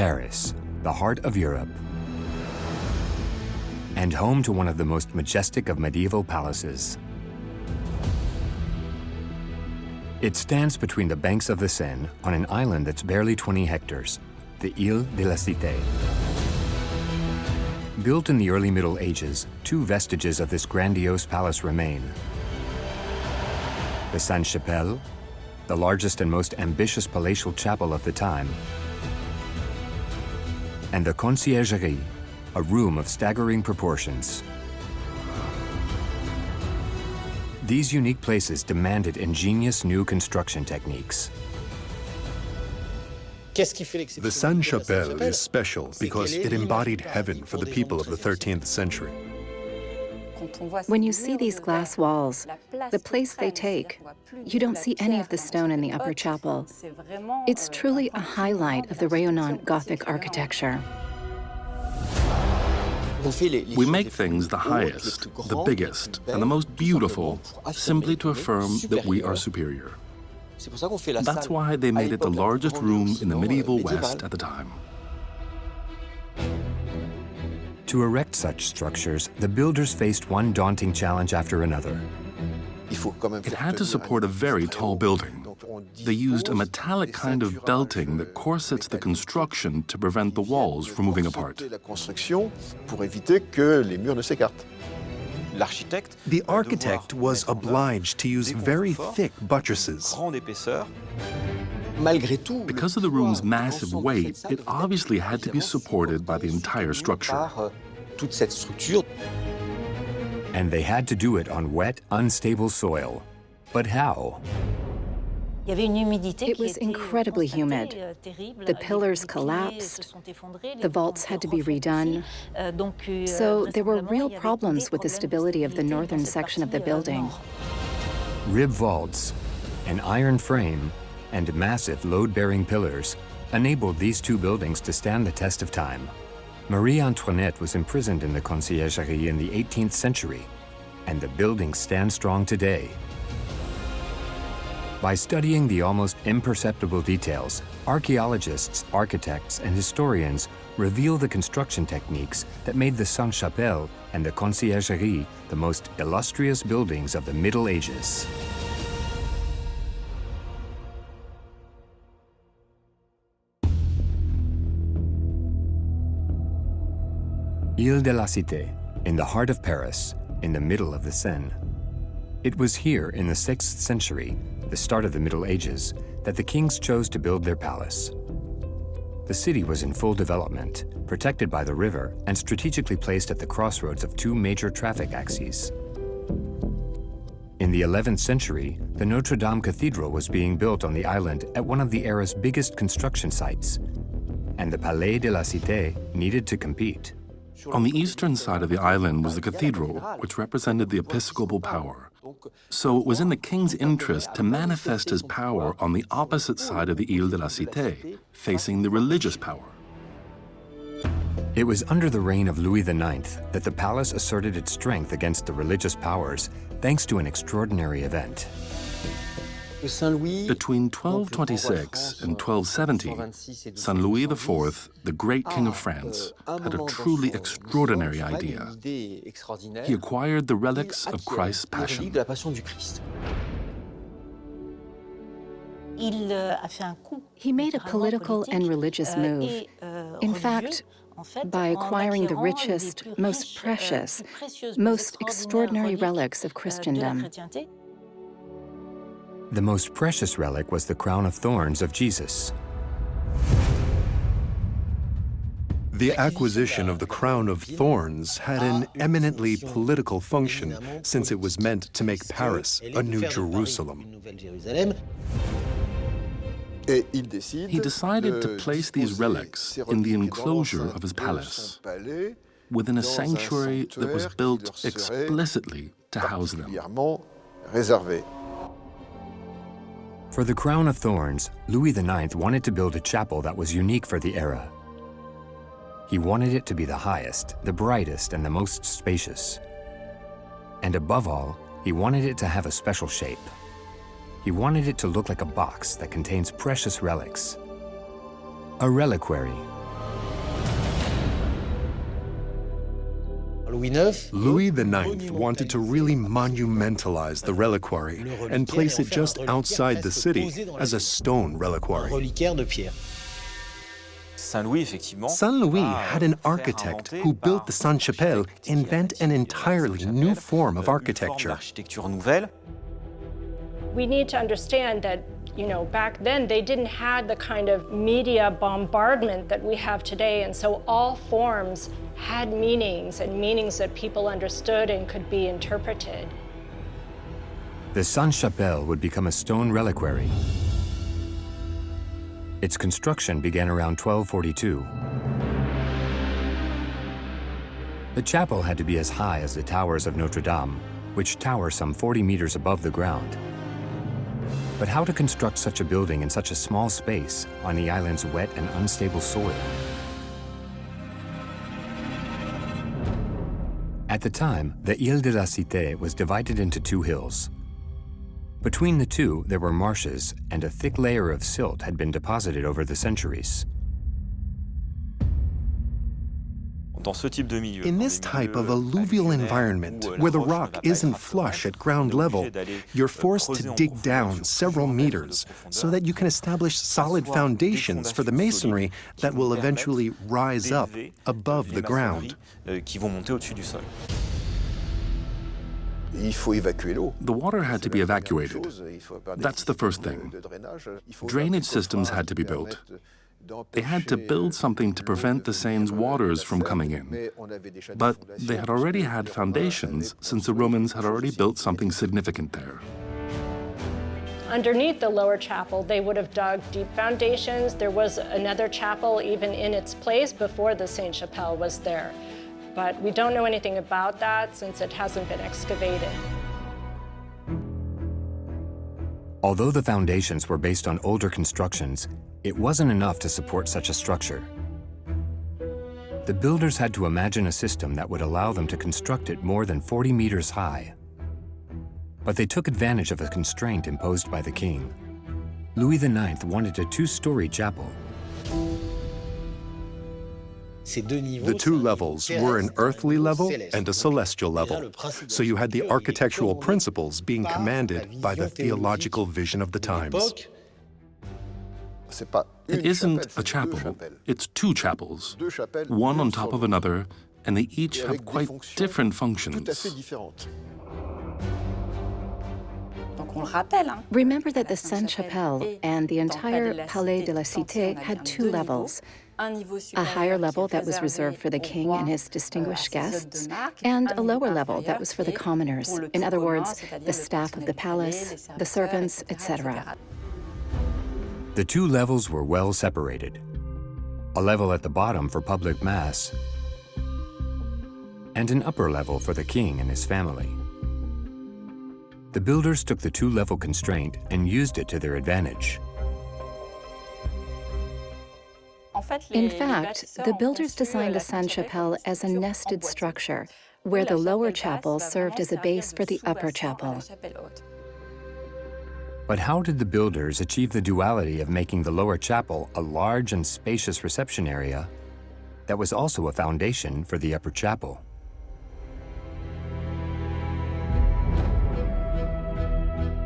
Paris, the heart of Europe, and home to one of the most majestic of medieval palaces. It stands between the banks of the Seine on an island that's barely 20 hectares, the Île de la Cité. Built in the early Middle Ages, two vestiges of this grandiose palace remain. The Sainte-Chapelle, the largest and most ambitious palatial chapel of the time, and the Conciergerie, a room of staggering proportions. These unique places demanded ingenious new construction techniques. The Sainte-Chapelle is special because it embodied heaven for the people of the 13th century. When you see these glass walls, the place they take, you don't see any of the stone in the upper chapel. It's truly a highlight of the rayonnant Gothic architecture. We make things the highest, the biggest, and the most beautiful simply to affirm that we are superior. That's why they made it the largest room in the medieval West at the time. To erect such structures, the builders faced one daunting challenge after another. It had to support a very tall building. They used a metallic kind of belting that corsets the construction to prevent the walls from moving apart. The architect was obliged to use very thick buttresses. Because of the room's massive weight, it obviously had to be supported by the entire structure. And they had to do it on wet, unstable soil. But how? It was incredibly humid. The pillars collapsed. The vaults had to be redone. So there were real problems with the stability of the northern section of the building. Rib vaults, an iron frame, and massive load-bearing pillars enabled these two buildings to stand the test of time. Marie Antoinette was imprisoned in the Conciergerie in the 18th century, and the buildings stand strong today. By studying the almost imperceptible details, archaeologists, architects, and historians reveal the construction techniques that made the Sainte-Chapelle and the Conciergerie the most illustrious buildings of the Middle Ages. Île de la Cité, in the heart of Paris, in the middle of the Seine. It was here in the 6th century, the start of the Middle Ages, that the kings chose to build their palace. The city was in full development, protected by the river and strategically placed at the crossroads of two major traffic axes. In the 11th century, the Notre Dame Cathedral was being built on the island at one of the era's biggest construction sites, and the Palais de la Cité needed to compete. On the eastern side of the island was the cathedral, which represented the episcopal power. So it was in the king's interest to manifest his power on the opposite side of the Île de la Cité, facing the religious power. It was under the reign of Louis IX that the palace asserted its strength against the religious powers, thanks to an extraordinary event. Between 1226 and 1270, Saint Louis IV, the great king of France, had a truly extraordinary idea. He acquired the relics of Christ's Passion. He made a political and religious move. In fact, by acquiring the richest, most precious, most extraordinary relics of Christendom. The most precious relic was the crown of thorns of Jesus. The acquisition of the crown of thorns had an eminently political function, since it was meant to make Paris a new Jerusalem. He decided to place these relics in the enclosure of his palace, within a sanctuary that was built explicitly to house them. For the crown of thorns, Louis IX wanted to build a chapel that was unique for the era. He wanted it to be the highest, the brightest, and the most spacious. And above all, he wanted it to have a special shape. He wanted it to look like a box that contains precious relics. A reliquary, Louis IX wanted to really monumentalize the reliquary and place it just outside the city as a stone reliquary. Saint Louis had an architect who built the Sainte-Chapelle invent an entirely new form of architecture. We need to understand that, back then they didn't have the kind of media bombardment that we have today, and so all forms had meanings, and meanings that people understood and could be interpreted. The Sainte-Chapelle would become a stone reliquary. Its construction began around 1242. The chapel had to be as high as the towers of Notre Dame, which tower some 40 meters above the ground. But how to construct such a building in such a small space on the island's wet and unstable soil? At the time, the Île de la Cité was divided into two hills. Between the two, there were marshes, and a thick layer of silt had been deposited over the centuries. In this type of alluvial environment, where the rock isn't flush at ground level, you're forced to dig down several meters so that you can establish solid foundations for the masonry that will eventually rise up above the ground. The water had to be evacuated. That's the first thing. Drainage systems had to be built. They had to build something to prevent the Seine's waters from coming in. But they had already had foundations since the Romans had already built something significant there. Underneath the lower chapel, they would have dug deep foundations. There was another chapel even in its place before the Sainte-Chapelle was there. But we don't know anything about that since it hasn't been excavated. Although the foundations were based on older constructions, it wasn't enough to support such a structure. The builders had to imagine a system that would allow them to construct it more than 40 meters high. But they took advantage of a constraint imposed by the king. Louis IX wanted a two-story chapel. The two levels were an earthly level and a celestial level, so you had the architectural principles being commanded by the theological vision of the times. It isn't a chapel, it's two chapels, one on top of another, and they each have quite different functions. Remember that the Sainte-Chapelle and the entire Palais de la Cité had two levels. A higher level that was reserved for the king and his distinguished guests, and a lower level that was for the commoners, in other words, the staff of the palace, the servants, etc. The two levels were well separated. A level at the bottom for public mass, and an upper level for the king and his family. The builders took the two-level constraint and used it to their advantage. In fact, the builders designed the Sainte-Chapelle as a nested structure, where the lower chapel served as a base for the upper chapel. But how did the builders achieve the duality of making the lower chapel a large and spacious reception area that was also a foundation for the upper chapel?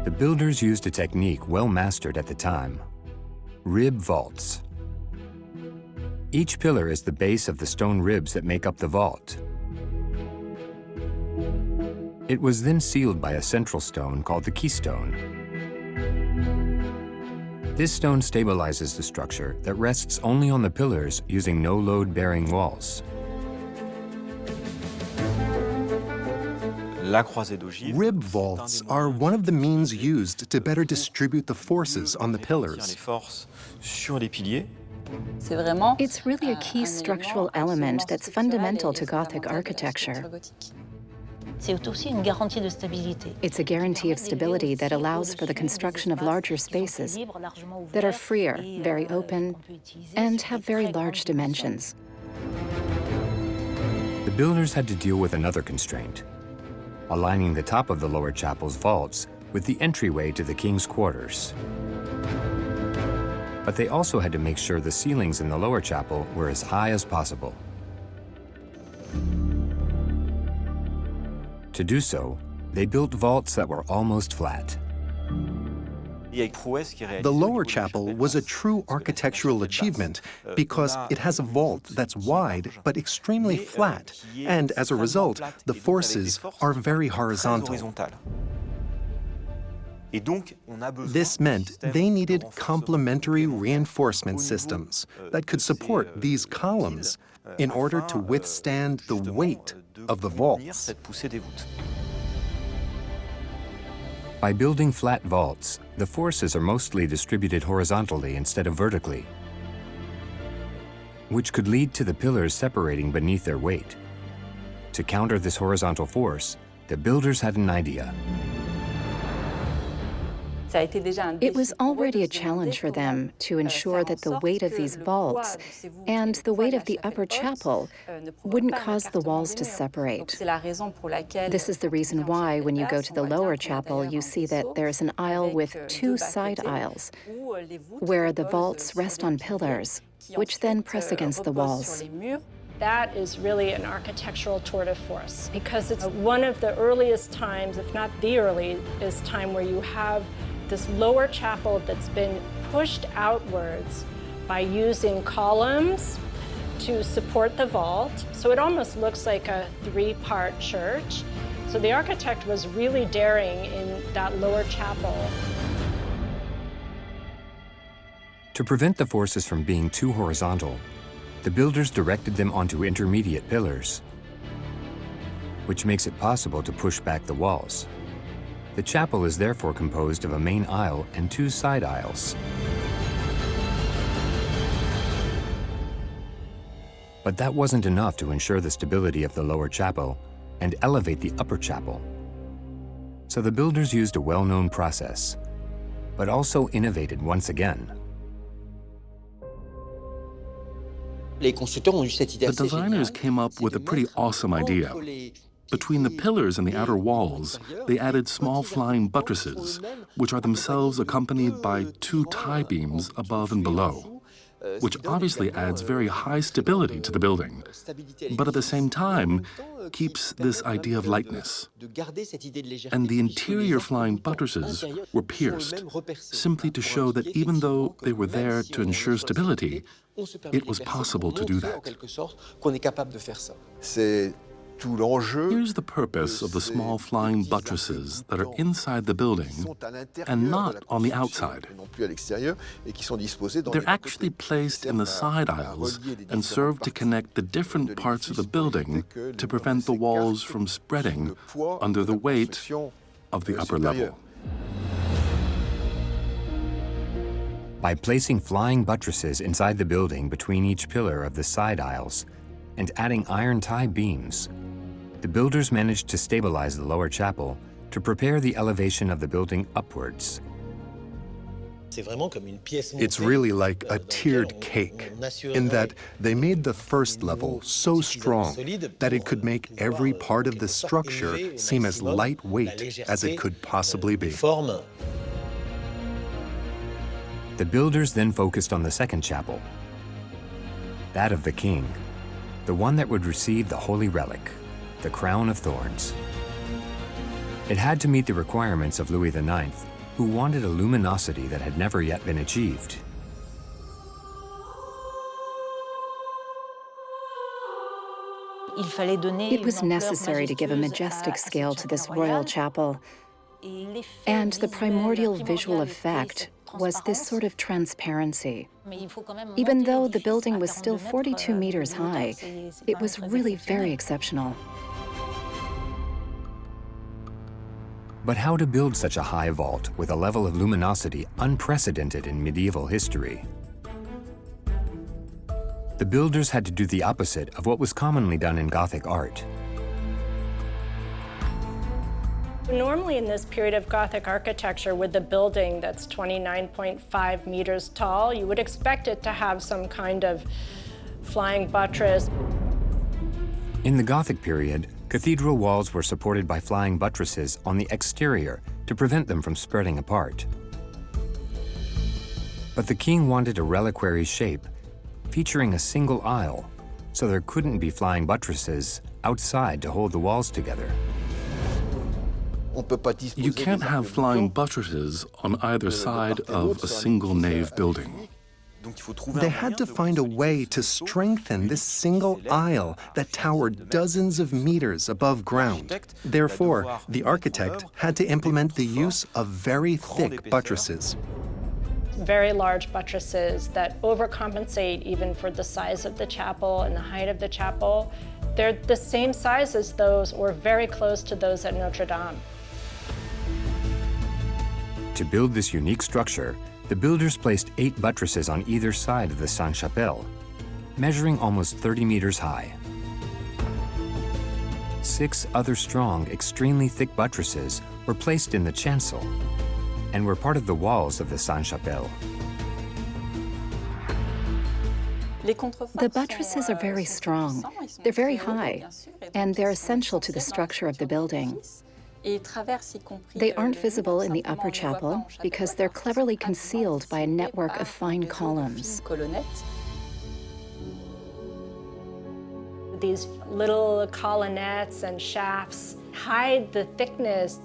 The builders used a technique well mastered at the time: rib vaults. Each pillar is the base of the stone ribs that make up the vault. It was then sealed by a central stone called the keystone. This stone stabilizes the structure that rests only on the pillars using no load-bearing walls. Rib vaults are one of the means used to better distribute the forces on the pillars. It's really a key structural element that's fundamental to Gothic architecture. It's a guarantee of stability that allows for the construction of larger spaces that are freer, very open, and have very large dimensions. The builders had to deal with another constraint: aligning the top of the lower chapel's vaults with the entryway to the king's quarters. But they also had to make sure the ceilings in the lower chapel were as high as possible. To do so, they built vaults that were almost flat. The lower chapel was a true architectural achievement because it has a vault that's wide but extremely flat, and as a result, the forces are very horizontal. This meant they needed complementary reinforcement systems that could support these columns in order to withstand the weight of the vaults. By building flat vaults, the forces are mostly distributed horizontally instead of vertically, which could lead to the pillars separating beneath their weight. To counter this horizontal force, the builders had an idea. It was already a challenge for them to ensure that the weight of these vaults and the weight of the upper chapel wouldn't cause the walls to separate. This is the reason why, when you go to the lower chapel, you see that there's an aisle with two side aisles, where the vaults rest on pillars, which then press against the walls. That is really an architectural tour de force, because it's one of the earliest times, if not the earliest time, where you have this lower chapel that's been pushed outwards by using columns to support the vault. So it almost looks like a three-part church. So the architect was really daring in that lower chapel. To prevent the forces from being too horizontal, the builders directed them onto intermediate pillars, which makes it possible to push back the walls. The chapel is therefore composed of a main aisle and two side aisles. But that wasn't enough to ensure the stability of the lower chapel and elevate the upper chapel. So the builders used a well-known process, but also innovated once again. The designers came up with a pretty awesome idea. Between the pillars and the outer walls, they added small flying buttresses, which are themselves accompanied by two tie beams above and below, which obviously adds very high stability to the building, but at the same time keeps this idea of lightness. And the interior flying buttresses were pierced, simply to show that even though they were there to ensure stability, it was possible to do that. Here's the purpose of the small flying buttresses that are inside the building and not on the outside. They're actually placed in the side aisles and serve to connect the different parts of the building to prevent the walls from spreading under the weight of the upper level. By placing flying buttresses inside the building between each pillar of the side aisles and adding iron tie beams, the builders managed to stabilize the lower chapel to prepare the elevation of the building upwards. It's really like a tiered cake, in that they made the first level so strong that it could make every part of the structure seem as lightweight as it could possibly be. The builders then focused on the second chapel, that of the king, the one that would receive the holy relic, the crown of thorns. It had to meet the requirements of Louis IX, who wanted a luminosity that had never yet been achieved. It was necessary to give a majestic scale to this royal chapel, and the primordial visual effect was this sort of transparency. Even though the building was still 42 meters high, it was really very exceptional. But how to build such a high vault with a level of luminosity unprecedented in medieval history? The builders had to do the opposite of what was commonly done in Gothic art. Normally in this period of Gothic architecture, with the building that's 29.5 meters tall, you would expect it to have some kind of flying buttress. In the Gothic period, cathedral walls were supported by flying buttresses on the exterior to prevent them from spreading apart. But the king wanted a reliquary shape featuring a single aisle, so there couldn't be flying buttresses outside to hold the walls together. You can't have flying buttresses on either side of a single nave building. They had to find a way to strengthen this single aisle that towered dozens of meters above ground. Therefore, the architect had to implement the use of very thick buttresses. Very large buttresses that overcompensate even for the size of the chapel and the height of the chapel. They're the same size as those, or very close to those at Notre Dame. To build this unique structure, the builders placed 8 buttresses on either side of the Sainte-Chapelle, measuring almost 30 meters high. 6 other strong, extremely thick buttresses were placed in the chancel and were part of the walls of the Sainte-Chapelle. The buttresses are very strong. They're very high, and they're essential to the structure of the building. They aren't visible in the upper chapel because they're cleverly concealed by a network of fine columns. These little colonnettes and shafts hide the thickness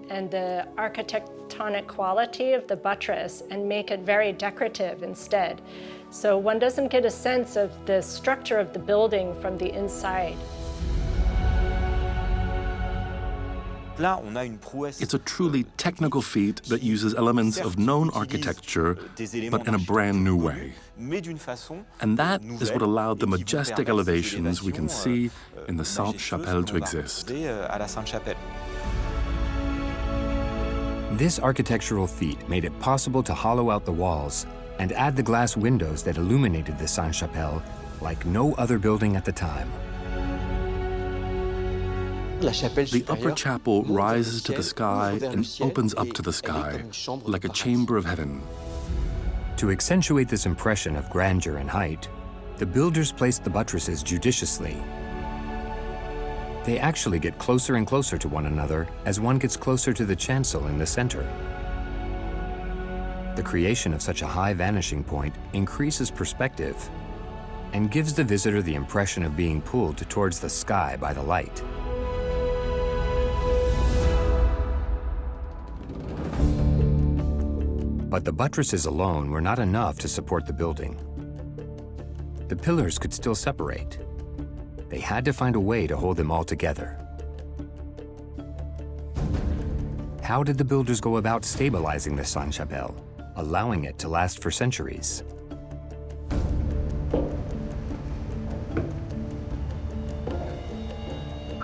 and the architectonic quality of the buttress and make it very decorative instead. So one doesn't get a sense of the structure of the building from the inside. It's a truly technical feat that uses elements of known architecture, but in a brand new way. And that is what allowed the majestic elevations we can see in the Sainte-Chapelle to exist. This architectural feat made it possible to hollow out the walls and add the glass windows that illuminated the Sainte-Chapelle like no other building at the time. The upper chapel rises to the sky and opens up to the sky, like a chamber of heaven. To accentuate this impression of grandeur and height, the builders placed the buttresses judiciously. They actually get closer and closer to one another as one gets closer to the chancel in the center. The creation of such a high vanishing point increases perspective and gives the visitor the impression of being pulled towards the sky by the light. But the buttresses alone were not enough to support the building. The pillars could still separate. They had to find a way to hold them all together. How did the builders go about stabilizing the Sainte-Chapelle, allowing it to last for centuries?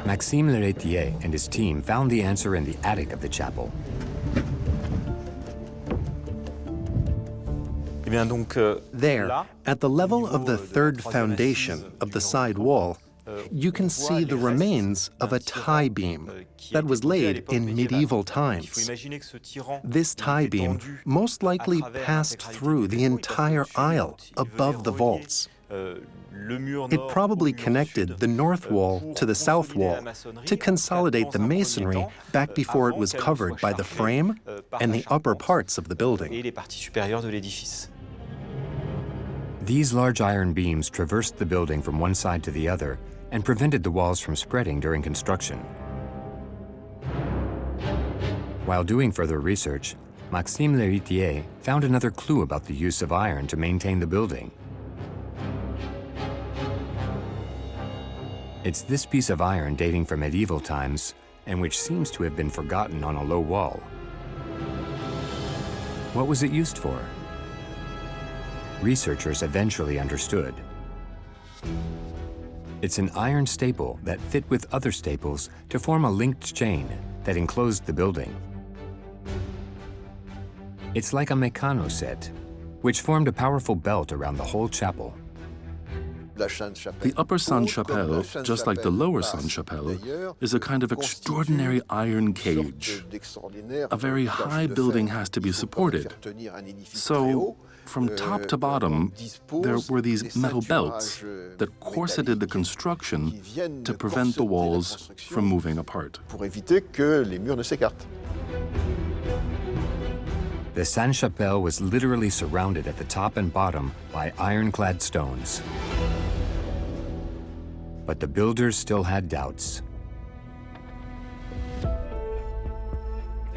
Maxime Leretier and his team found the answer in the attic of the chapel. There, at the level of the third foundation of the side wall, you can see the remains of a tie beam that was laid in medieval times. This tie beam most likely passed through the entire aisle above the vaults. It probably connected the north wall to the south wall to consolidate the masonry back before it was covered by the frame and the upper parts of the building. These large iron beams traversed the building from one side to the other and prevented the walls from spreading during construction. While doing further research, Maxime Leretier found another clue about the use of iron to maintain the building. It's this piece of iron dating from medieval times and which seems to have been forgotten on a low wall. What was it used for? Researchers eventually understood. It's an iron staple that fit with other staples to form a linked chain that enclosed the building. It's like a Meccano set, which formed a powerful belt around the whole chapel. The upper Sainte-Chapelle, just like the lower Sainte-Chapelle, is a kind of extraordinary iron cage. A very high building has to be supported. So, from top to bottom, there were these metal belts that corseted the construction to prevent the walls from moving apart. The Sainte-Chapelle was literally surrounded at the top and bottom by ironclad stones. But the builders still had doubts.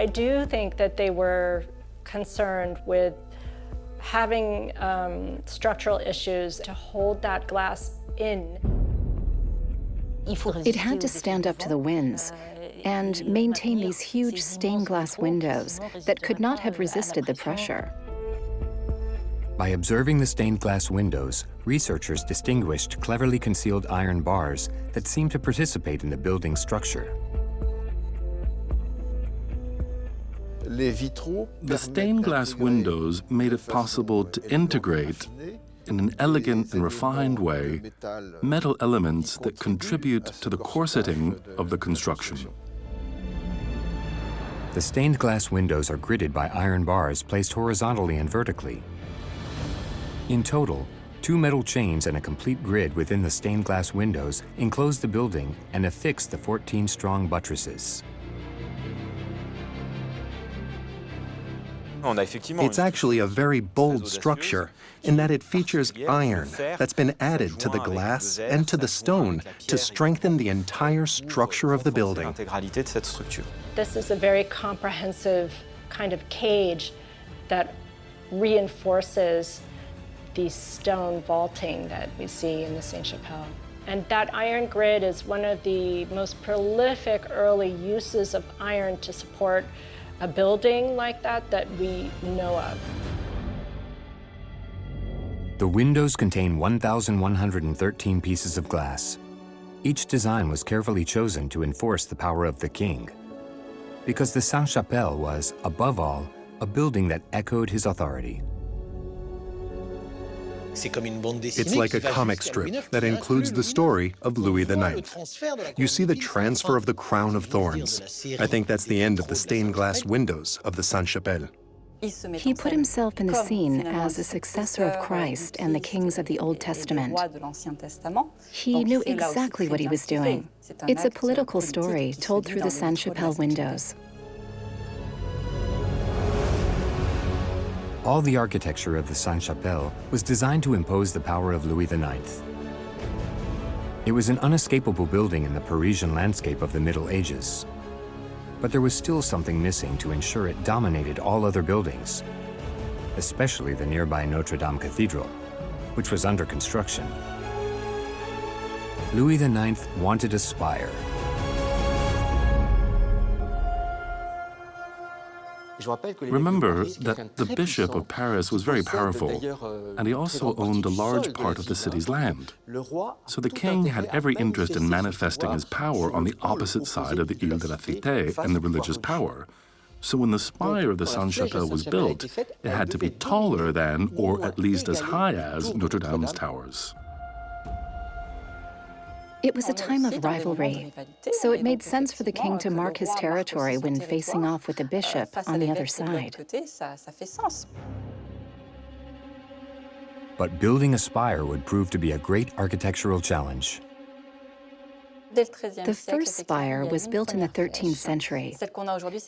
I do think that they were concerned with having structural issues to hold that glass in. It had to stand up to the winds and maintain these huge stained glass windows that could not have resisted the pressure. By observing the stained glass windows, researchers distinguished cleverly concealed iron bars that seemed to participate in the building's structure. The stained glass windows made it possible to integrate, in an elegant and refined way, metal elements that contribute to the corseting of the construction. The stained glass windows are gridded by iron bars placed horizontally and vertically. In total, 2 metal chains and a complete grid within the stained glass windows enclose the building and affix the 14-strong buttresses. It's actually a very bold structure in that it features iron that's been added to the glass and to the stone to strengthen the entire structure of the building. This is a very comprehensive kind of cage that reinforces the stone vaulting that we see in the Sainte-Chapelle. And that iron grid is one of the most prolific early uses of iron to support a building like that we know of. The windows contain 1,113 pieces of glass. Each design was carefully chosen to enforce the power of the king, because the Sainte-Chapelle was, above all, a building that echoed his authority. It's like a comic strip that includes the story of Louis IX. You see the transfer of the crown of thorns. I think that's the end of the stained glass windows of the Sainte-Chapelle. He put himself in the scene as a successor of Christ and the kings of the Old Testament. He knew exactly what he was doing. It's a political story told through the Sainte-Chapelle windows. All the architecture of the Sainte-Chapelle was designed to impose the power of Louis IX. It was an unescapable building in the Parisian landscape of the Middle Ages. But there was still something missing to ensure it dominated all other buildings, especially the nearby Notre Dame Cathedral, which was under construction. Louis IX wanted a spire. Remember that the Bishop of Paris was very powerful, and he also owned a large part of the city's land. So the king had every interest in manifesting his power on the opposite side of the Ile de la Cité and the religious power. So when the spire of the Sainte-Chapelle was built, it had to be taller than, or at least as high as, Notre Dame's towers. It was a time of rivalry, so it made sense for the king to mark his territory when facing off with the bishop on the other side. But building a spire would prove to be a great architectural challenge. The first spire was built in the 13th century.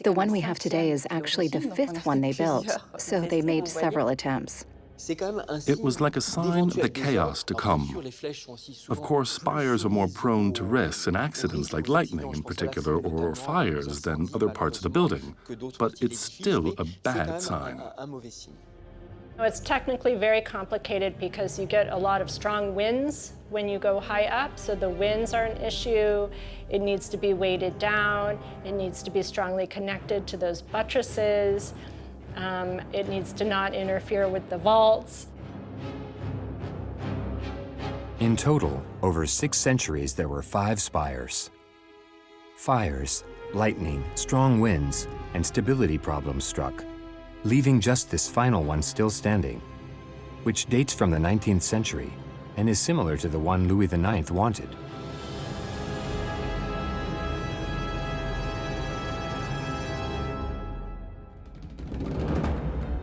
The one we have today is actually the 5th one they built, so they made several attempts. It was like a sign of the chaos to come. Of course, spires are more prone to risks and accidents like lightning in particular, or fires, than other parts of the building. But it's still a bad sign. It's technically very complicated because you get a lot of strong winds when you go high up, so the winds are an issue. It needs to be weighted down. It needs to be strongly connected to those buttresses. It needs to not interfere with the vaults. In total, over 6 centuries, there were 5 spires. Fires, lightning, strong winds, and stability problems struck, leaving just this final one still standing, which dates from the 19th century and is similar to the one Louis IX wanted.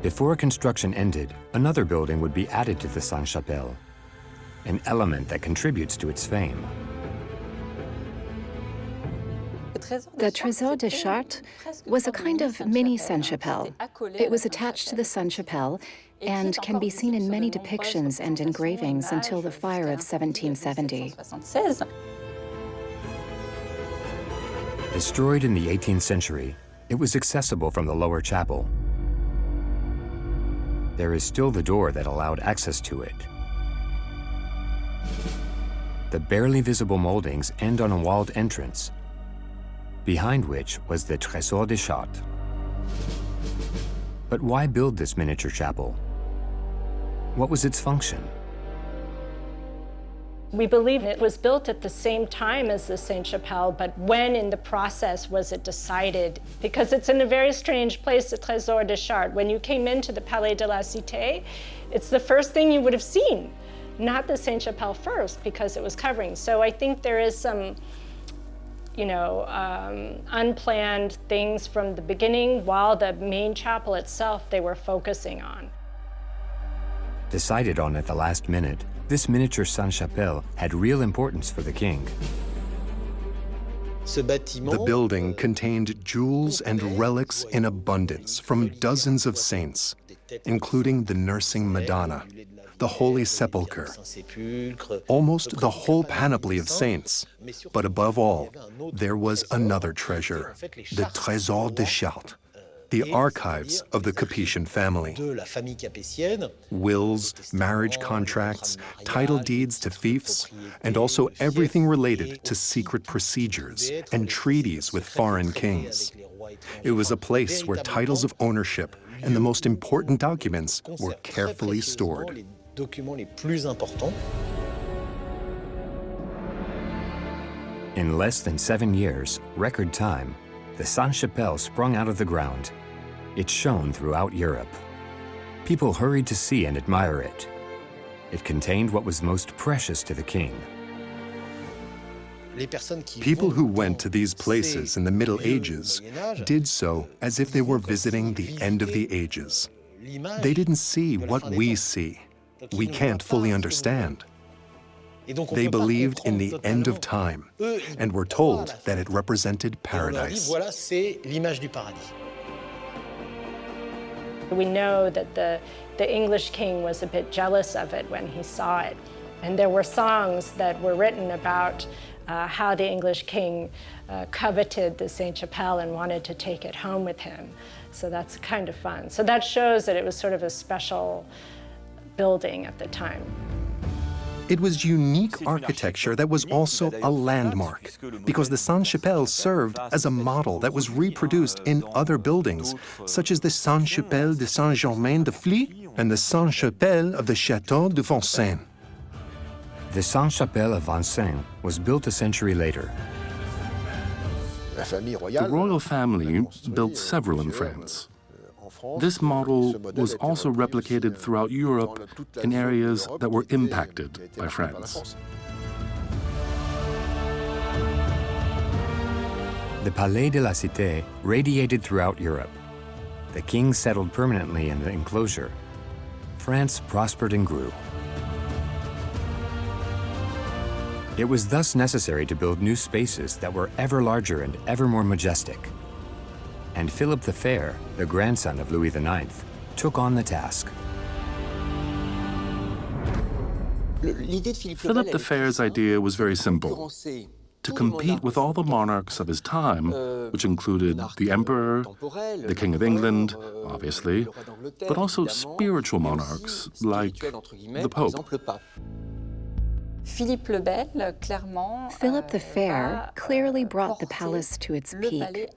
Before construction ended, another building would be added to the Sainte-Chapelle, an element that contributes to its fame. The Trésor des Chartres was a kind of mini Sainte-Chapelle. It was attached to the Sainte-Chapelle and can be seen in many depictions and engravings until the fire of 1770. Destroyed in the 18th century, It was accessible from the lower chapel. There is still the door that allowed access to it. The barely visible moldings end on a walled entrance, behind which was the Trésor des Chartes. But why build this miniature chapel? What was its function? We believe it was built at the same time as the Sainte-Chapelle, but when in the process was it decided? Because it's in a very strange place, the Trésor des Chartes. When you came into the Palais de la Cité, it's the first thing you would have seen, not the Sainte-Chapelle first, because it was covering. So I think there is some, unplanned things from the beginning, while the main chapel itself they were focusing on. Decided on at the last minute, this miniature Sainte-Chapelle had real importance for the king. The building contained jewels and relics in abundance from dozens of saints, including the nursing Madonna, the Holy Sepulchre, almost the whole panoply of saints. But above all, there was another treasure, the Trésor des Chartes, the archives of the Capetian family. Wills, marriage contracts, title deeds to fiefs, and also everything related to secret procedures and treaties with foreign kings. It was a place where titles of ownership and the most important documents were carefully stored. In less than 7 years, record time, the Sainte-Chapelle sprung out of the ground. It shone throughout Europe. People hurried to see and admire it. It contained what was most precious to the king. People who went to these places in the Middle Ages did so as if they were visiting the end of the ages. They didn't see what we see. We can't fully understand. They believed in the end of time and were told that it represented paradise. We know that the English king was a bit jealous of it when he saw it. And there were songs that were written about how the English king coveted the Sainte-Chapelle and wanted to take it home with him. So that's kind of fun. So that shows that it was sort of a special building at the time. It was unique architecture that was also a landmark, because the Sainte-Chapelle served as a model that was reproduced in other buildings, such as the Sainte-Chapelle de Saint-Germain-de-Fly and the Sainte-Chapelle of the Château de Vincennes. The Sainte-Chapelle of Vincennes was built a century later. The royal family built several in France. This model was also replicated throughout Europe in areas that were impacted by France. The Palais de la Cité radiated throughout Europe. The king settled permanently in the enclosure. France prospered and grew. It was thus necessary to build new spaces that were ever larger and ever more majestic. And Philip the Fair, the grandson of Louis IX, took on the task. Philip the Fair's idea was very simple: to compete with all the monarchs of his time, which included the emperor, the King of England, obviously, but also spiritual monarchs like the Pope. Philip the Fair clearly brought the palace to its peak.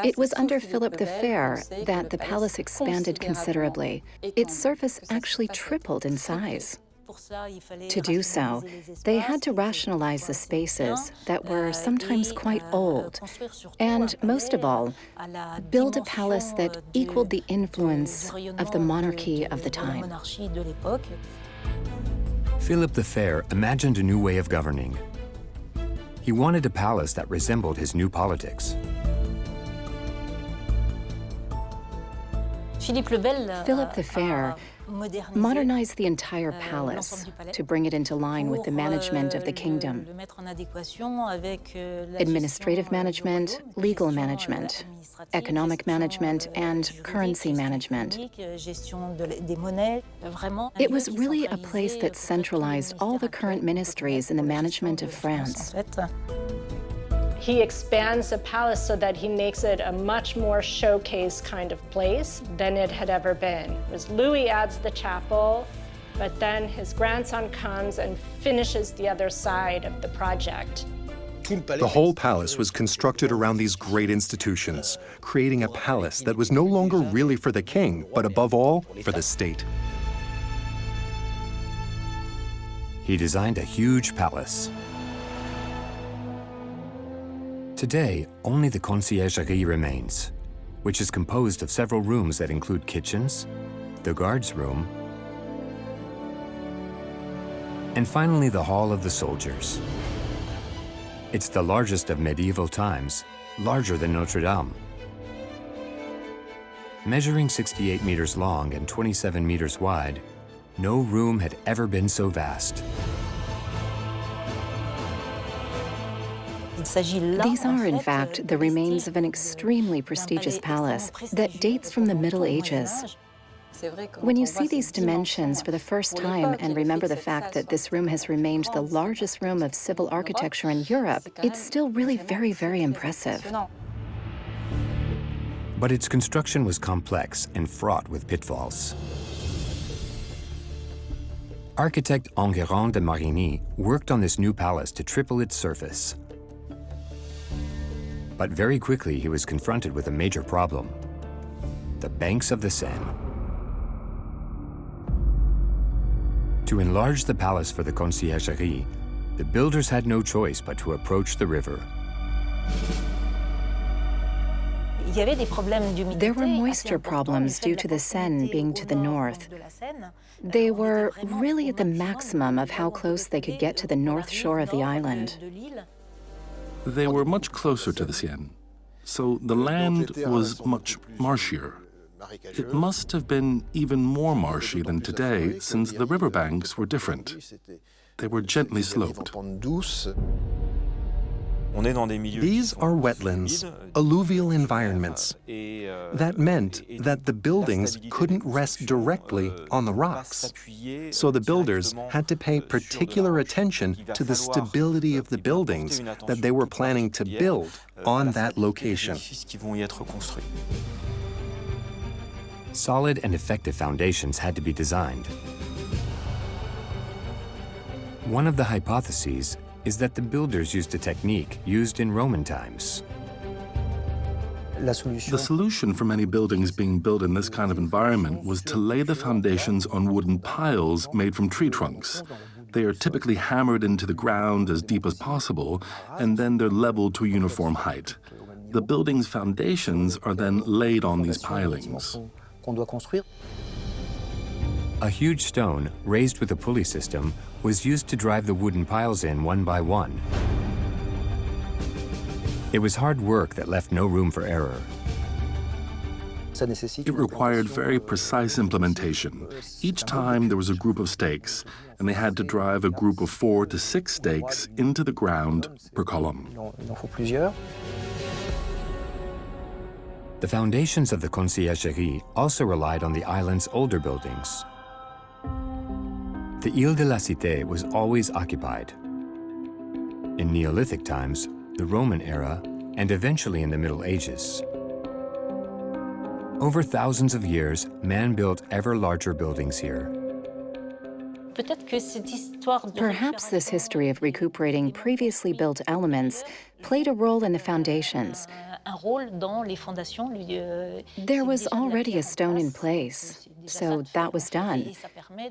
It was under Philip the Fair that the palace expanded considerably. Its surface actually tripled in size. To do so, they had to rationalize the spaces that were sometimes quite old, and most of all, build a palace that equaled the influence of the monarchy of the time. Philip the Fair imagined a new way of governing. He wanted a palace that resembled his new politics. Philip the Fair modernized the entire palace to bring it into line with the management of the kingdom. Administrative management, legal management, economic management, and currency management. It was really a place that centralized all the current ministries in the management of France. He expands the palace so that he makes it a much more showcase kind of place than it had ever been. As Louis adds the chapel, but then his grandson comes and finishes the other side of the project. The whole palace was constructed around these great institutions, creating a palace that was no longer really for the king, but above all, for the state. He designed a huge palace. Today, only the Conciergerie remains, which is composed of several rooms that include kitchens, the guards' room, and finally the Hall of the Soldiers. It's the largest of medieval times, larger than Notre Dame. Measuring 68 meters long and 27 meters wide, no room had ever been so vast. These are, in fact, the remains of an extremely prestigious palace that dates from the Middle Ages. When you see these dimensions for the first time and remember the fact that this room has remained the largest room of civil architecture in Europe, it's still really very, very impressive. But its construction was complex and fraught with pitfalls. Architect Enguerrand de Marigny worked on this new palace to triple its surface. But very quickly, he was confronted with a major problem: the banks of the Seine. To enlarge the palace for the Conciergerie, the builders had no choice but to approach the river. There were moisture problems due to the Seine being to the north. They were really at the maximum of how close they could get to the north shore of the island. They were much closer to the Seine, so the land was much marshier. It must have been even more marshy than today, since the riverbanks were different. They were gently sloped. These are wetlands, alluvial environments. That meant that the buildings couldn't rest directly on the rocks. So the builders had to pay particular attention to the stability of the buildings that they were planning to build on that location. Solid and effective foundations had to be designed. One of the hypotheses is that the builders used a technique used in Roman times. The solution for many buildings being built in this kind of environment was to lay the foundations on wooden piles made from tree trunks. They are typically hammered into the ground as deep as possible, and then they're leveled to a uniform height. The building's foundations are then laid on these pilings. A huge stone, raised with a pulley system, was used to drive the wooden piles in one by one. It was hard work that left no room for error. It required very precise implementation. Each time there was a group of stakes, and they had to drive a group of 4 to 6 stakes into the ground per column. The foundations of the Conciergerie also relied on the island's older buildings. The Ile de la Cité was always occupied. In Neolithic times, the Roman era, and eventually in the Middle Ages. Over thousands of years, man built ever larger buildings here. Perhaps this history of recuperating previously built elements played a role in the foundations. There was already a stone in place, so that was done,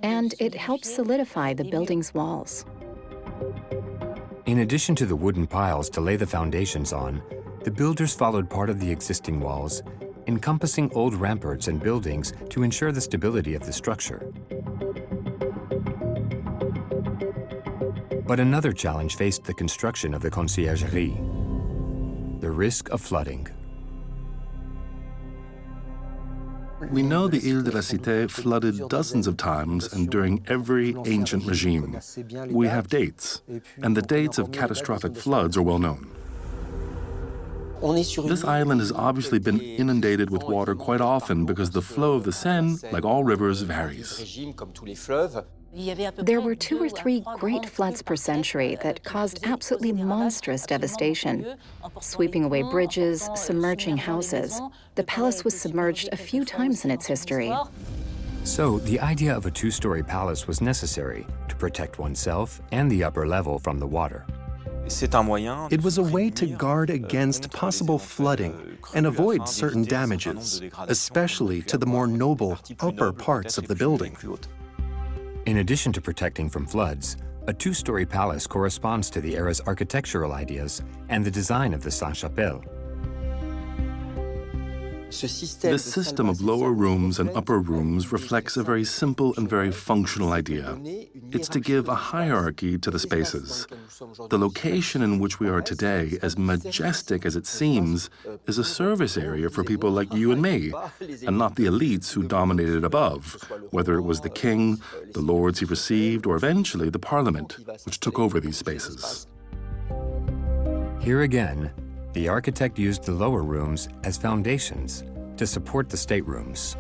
and it helped solidify the building's walls. In addition to the wooden piles to lay the foundations on, the builders followed part of the existing walls, encompassing old ramparts and buildings to ensure the stability of the structure. But another challenge faced the construction of the Conciergerie: the risk of flooding. We know the Ile de la Cité flooded dozens of times and during every ancient regime. We have dates, and the dates of catastrophic floods are well known. This island has obviously been inundated with water quite often because the flow of the Seine, like all rivers, varies. There were 2 or 3 great floods per century that caused absolutely monstrous devastation, sweeping away bridges, submerging houses. The palace was submerged a few times in its history. So the idea of a 2-story palace was necessary to protect oneself and the upper level from the water. It was a way to guard against possible flooding and avoid certain damages, especially to the more noble upper parts of the building. In addition to protecting from floods, a 2-story palace corresponds to the era's architectural ideas and the design of the Sainte-Chapelle. This system of lower rooms and upper rooms reflects a very simple and very functional idea. It's to give a hierarchy to the spaces. The location in which we are today, as majestic as it seems, is a service area for people like you and me, and not the elites who dominated above, whether it was the king, the lords he received, or eventually the parliament, which took over these spaces. Here again, the architect used the lower rooms as foundations to support the staterooms.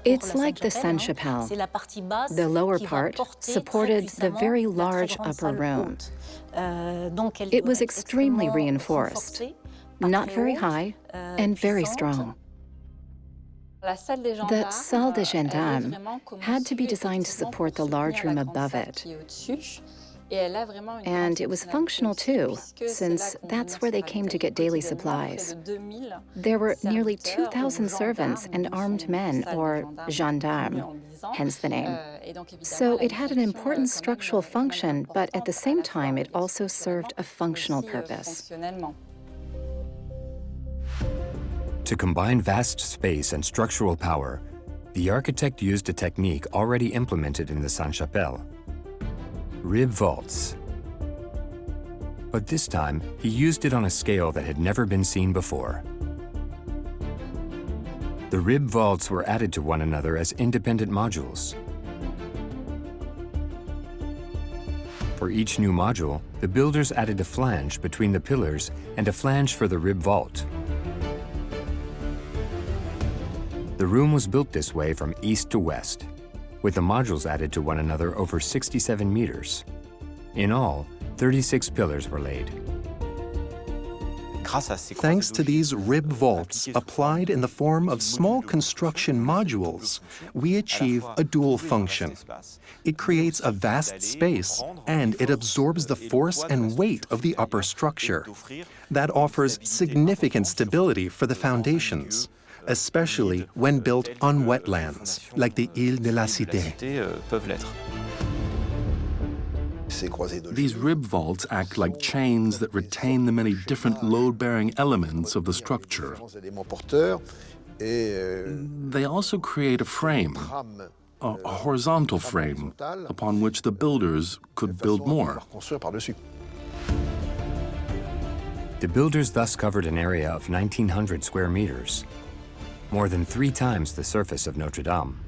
It's like the Sainte-Chapelle. The lower part supported the very large upper room. It was extremely reinforced, not very high, and very strong. The salle des gendarmes had to be designed to support the large room above it. And it was functional too, since that's where they came to get daily supplies. There were nearly 2,000 servants and armed men, or gendarmes, hence the name. So it had an important structural function, but at the same time it also served a functional purpose. To combine vast space and structural power, the architect used a technique already implemented in the Sainte-Chapelle: rib vaults. But this time, he used it on a scale that had never been seen before. The rib vaults were added to one another as independent modules. For each new module, the builders added a flange between the pillars and a flange for the rib vault. The room was built this way from east to west, with the modules added to one another over 67 meters. In all, 36 pillars were laid. Thanks to these rib vaults applied in the form of small construction modules, we achieve a dual function. It creates a vast space, and it absorbs the force and weight of the upper structure. That offers significant stability for the foundations, especially when built on wetlands, like the Île de la Cité. These rib vaults act like chains that retain the many different load-bearing elements of the structure. They also create a frame, a horizontal frame, upon which the builders could build more. The builders thus covered an area of 1,900 square meters, more than 3 times the surface of Notre Dame.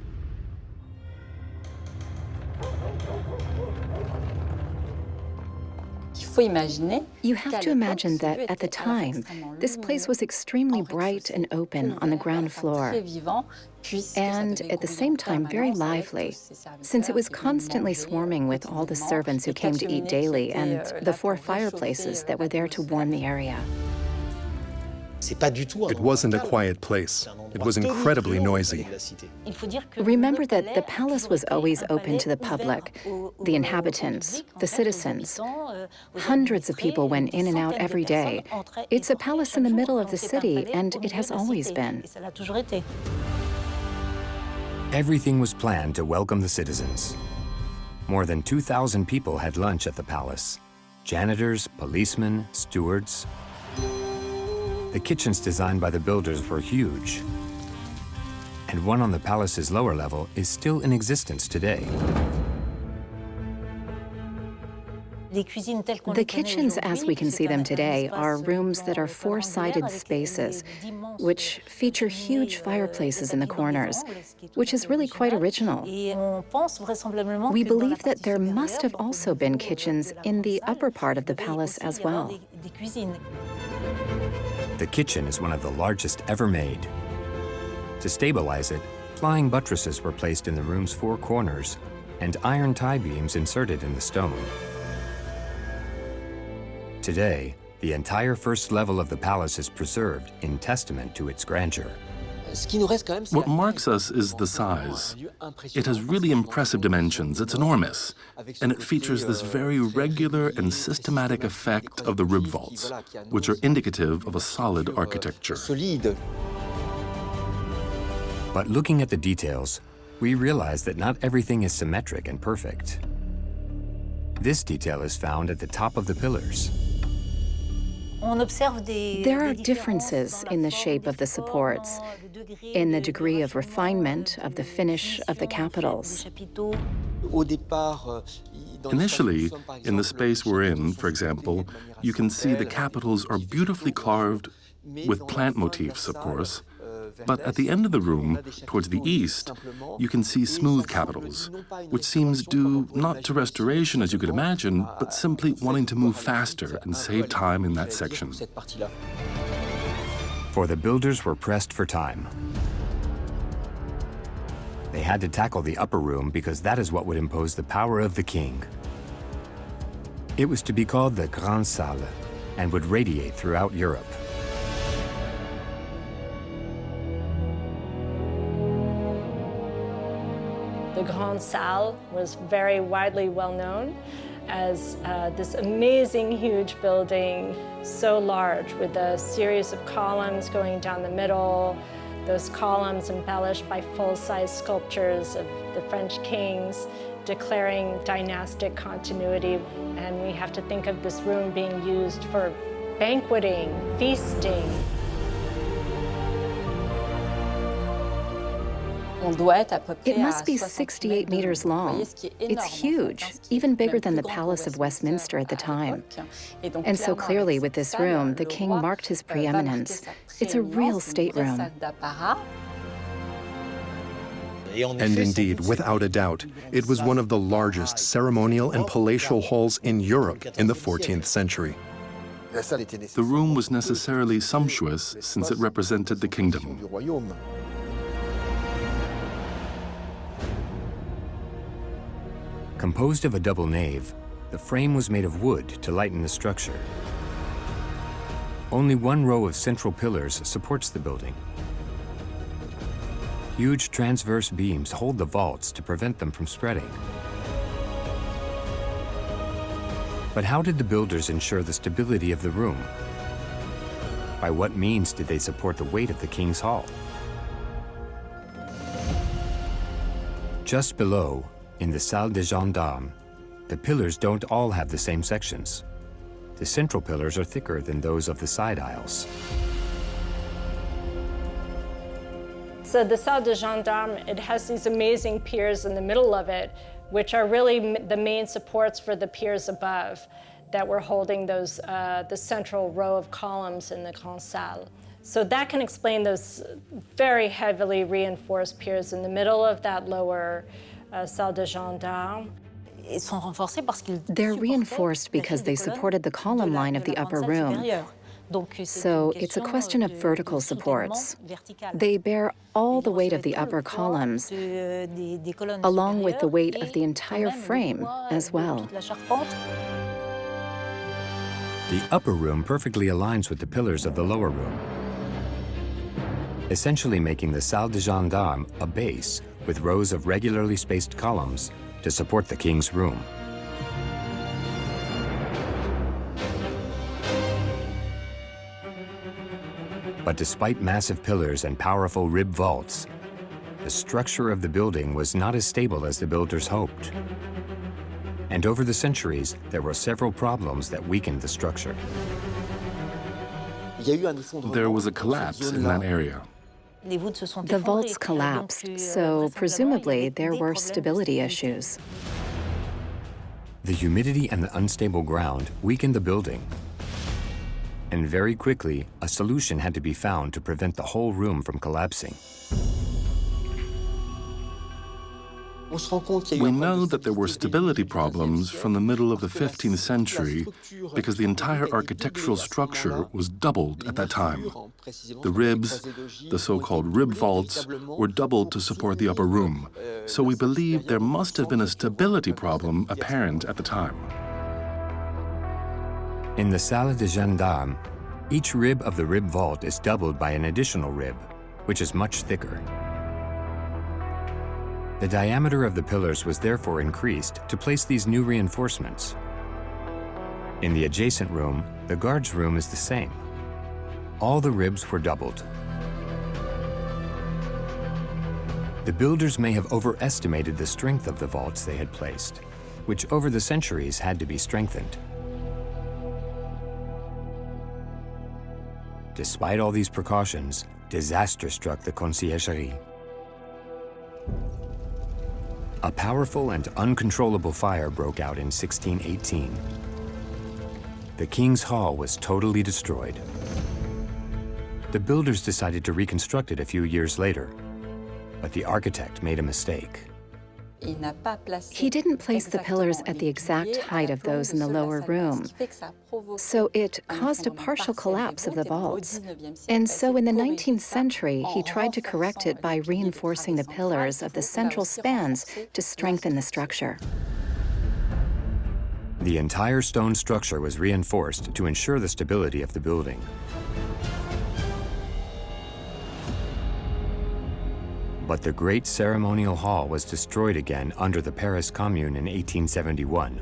You have to imagine that at the time, this place was extremely bright and open on the ground floor, and at the same time very lively, since it was constantly swarming with all the servants who came to eat daily and the 4 fireplaces that were there to warm the area. It wasn't a quiet place. It was incredibly noisy. Remember that the palace was always open to the public, the inhabitants, the citizens. Hundreds of people went in and out every day. It's a palace in the middle of the city, and it has always been. Everything was planned to welcome the citizens. More than 2,000 people had lunch at the palace: janitors, policemen, stewards. The kitchens designed by the builders were huge, and one on the palace's lower level is still in existence today. The kitchens, as we can see them today, are rooms that are 4-sided spaces, which feature huge fireplaces in the corners, which is really quite original. We believe that there must have also been kitchens in the upper part of the palace as well. The kitchen is one of the largest ever made. To stabilize it, Flying buttresses were placed in the room's four corners and iron tie beams inserted in the stone. Today, the entire first level of the palace is preserved in testament to its grandeur. What marks us is the size. It has really impressive dimensions, it's enormous, and it features this very regular and systematic effect of the rib vaults, which are indicative of a solid architecture. But looking at the details, we realize that not everything is symmetric and perfect. This detail is found at the top of the pillars. There are differences in the shape of the supports, in the degree of refinement of the finish of the capitals. Initially, in the space we're in, for example, you can see the capitals are beautifully carved with plant motifs, of course. But at the end of the room, towards the east, you can see smooth capitals, which seems due not to restoration, as you could imagine, but simply wanting to move faster and save time in that section. For the builders were pressed for time. They had to tackle the upper room because that is what would impose the power of the king. It was to be called the Grande Salle and would radiate throughout Europe. The Grande Salle was very widely well known as this amazing, huge building, so large, with a series of columns going down the middle, those columns embellished by full-size sculptures of the French kings, declaring dynastic continuity. And we have to think of this room being used for banqueting, feasting. It must be 68 meters long. It's huge, even bigger than the Palace of Westminster at the time. And so clearly with this room, the king marked his preeminence. It's a real stateroom. And indeed, without a doubt, it was one of the largest ceremonial and palatial halls in Europe in the 14th century. The room was necessarily sumptuous since it represented the kingdom. Composed of a double nave, the frame was made of wood to lighten the structure. Only one row of central pillars supports the building. Huge transverse beams hold the vaults to prevent them from spreading. But how did the builders ensure the stability of the room? By what means did they support the weight of the King's Hall? Just below, in the Salle des Gendarmes, the pillars don't all have the same sections. The central pillars are thicker than those of the side aisles. So the Salle des Gendarmes, it has these amazing piers in the middle of it, which are really the main supports for the piers above that were holding those, the central row of columns in the Grande Salle. So that can explain those very heavily reinforced piers in the middle of that lower Salle des Gendarmes. They're reinforced because they supported the column line of the upper room. So it's a question of vertical supports. They bear all the weight of the upper columns, along with the weight of the entire frame as well. The upper room perfectly aligns with the pillars of the lower room, essentially making the Salle des Gendarmes a base with rows of regularly spaced columns to support the king's room. But despite massive pillars and powerful rib vaults, the structure of the building was not as stable as the builders hoped. And over the centuries, there were several problems that weakened the structure. There was a collapse in that area. The vaults collapsed, so presumably there were stability issues. The humidity and the unstable ground weakened the building. And very quickly, a solution had to be found to prevent the whole room from collapsing. We know that there were stability problems from the middle of the 15th century because the entire architectural structure was doubled at that time. The ribs, the so-called rib vaults, were doubled to support the upper room. So we believe there must have been a stability problem apparent at the time. In the Salle des Gendarmes, each rib of the rib vault is doubled by an additional rib, which is much thicker. The diameter of the pillars was therefore increased to place these new reinforcements. In the adjacent room, the guards' room is the same. All the ribs were doubled. The builders may have overestimated the strength of the vaults they had placed, which over the centuries had to be strengthened. Despite all these precautions, disaster struck the Conciergerie. A powerful and uncontrollable fire broke out in 1618. The King's Hall was totally destroyed. The builders decided to reconstruct it a few years later, but the architect made a mistake. He didn't place the pillars at the exact height of those in the lower room, so it caused a partial collapse of the vaults. And so in the 19th century, he tried to correct it by reinforcing the pillars of the central spans to strengthen the structure. The entire stone structure was reinforced to ensure the stability of the building. But the great ceremonial hall was destroyed again under the Paris Commune in 1871.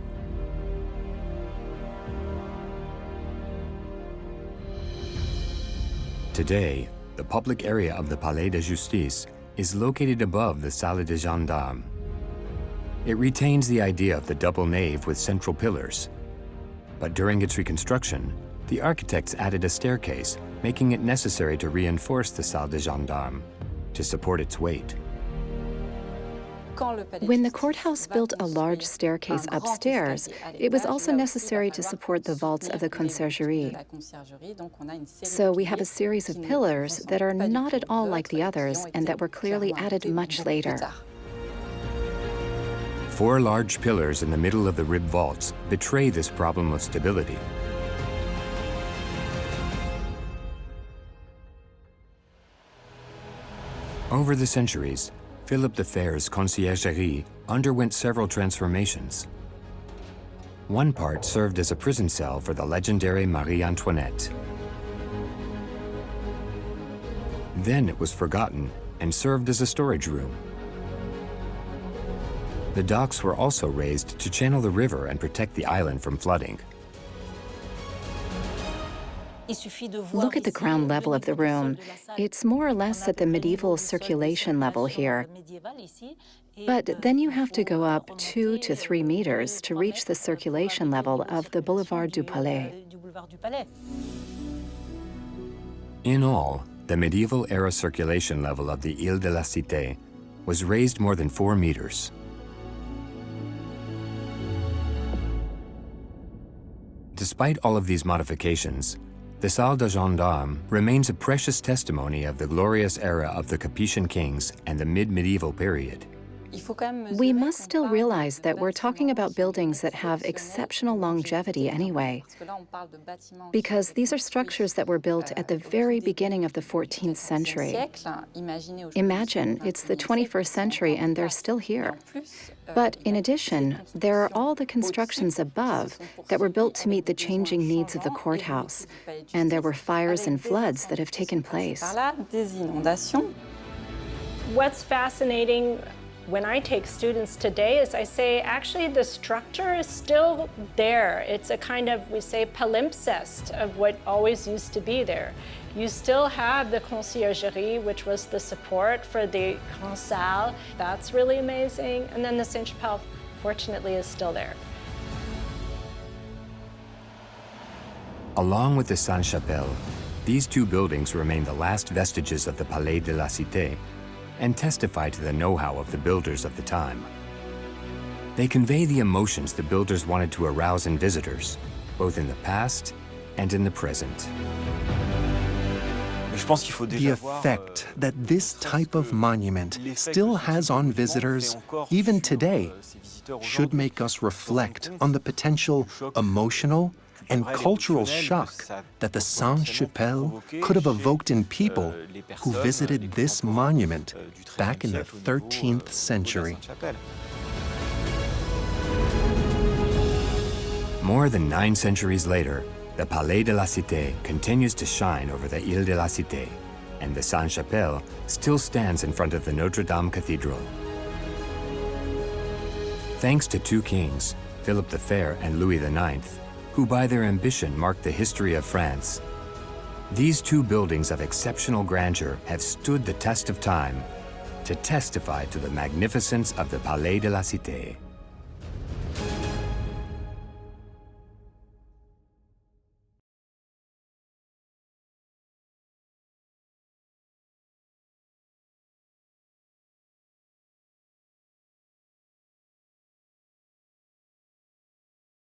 Today, the public area of the Palais de Justice is located above the Salle des Gendarmes. It retains the idea of the double nave with central pillars. But during its reconstruction, the architects added a staircase, making it necessary to reinforce the Salle des Gendarmes to support its weight. When the courthouse built a large staircase upstairs, it was also necessary to support the vaults of the Conciergerie. So we have a series of pillars that are not at all like the others and that were clearly added much later. 4 large pillars in the middle of the rib vaults betray this problem of stability. Over the centuries, Philip the Fair's Conciergerie underwent several transformations. One part served as a prison cell for the legendary Marie Antoinette. Then it was forgotten and served as a storage room. The docks were also raised to channel the river and protect the island from flooding. Look at the ground level of the room. It's more or less at the medieval circulation level here. But then you have to go up 2 to 3 meters to reach the circulation level of the Boulevard du Palais. In all, the medieval-era circulation level of the Ile de la Cité was raised more than 4 meters. Despite all of these modifications, the Salle des Gendarmes remains a precious testimony of the glorious era of the Capetian kings and the mid-medieval period. We must still realize that we're talking about buildings that have exceptional longevity anyway, because these are structures that were built at the very beginning of the 14th century. Imagine, it's the 21st century and they're still here. But in addition, there are all the constructions above that were built to meet the changing needs of the courthouse, and there were fires and floods that have taken place. What's fascinating when I take students today is I say, actually, the structure is still there. It's a kind of, we say, palimpsest of what always used to be there. You still have the Conciergerie, which was the support for the Grand Salle. That's really amazing. And then the Sainte-Chapelle, fortunately, is still there. Along with the Sainte-Chapelle, these 2 buildings remain the last vestiges of the Palais de la Cité and testify to the know-how of the builders of the time. They convey the emotions the builders wanted to arouse in visitors, both in the past and in the present. The effect that this type of monument still has on visitors, even today, should make us reflect on the potential emotional and cultural shock that the Sainte-Chapelle could have evoked in people who visited this monument back in the 13th century. More than 9 centuries later, the Palais de la Cité continues to shine over the Ile de la Cité, and the Sainte-Chapelle still stands in front of the Notre Dame Cathedral. Thanks to 2 kings, Philip the Fair and Louis IX, who by their ambition marked the history of France, these 2 buildings of exceptional grandeur have stood the test of time to testify to the magnificence of the Palais de la Cité.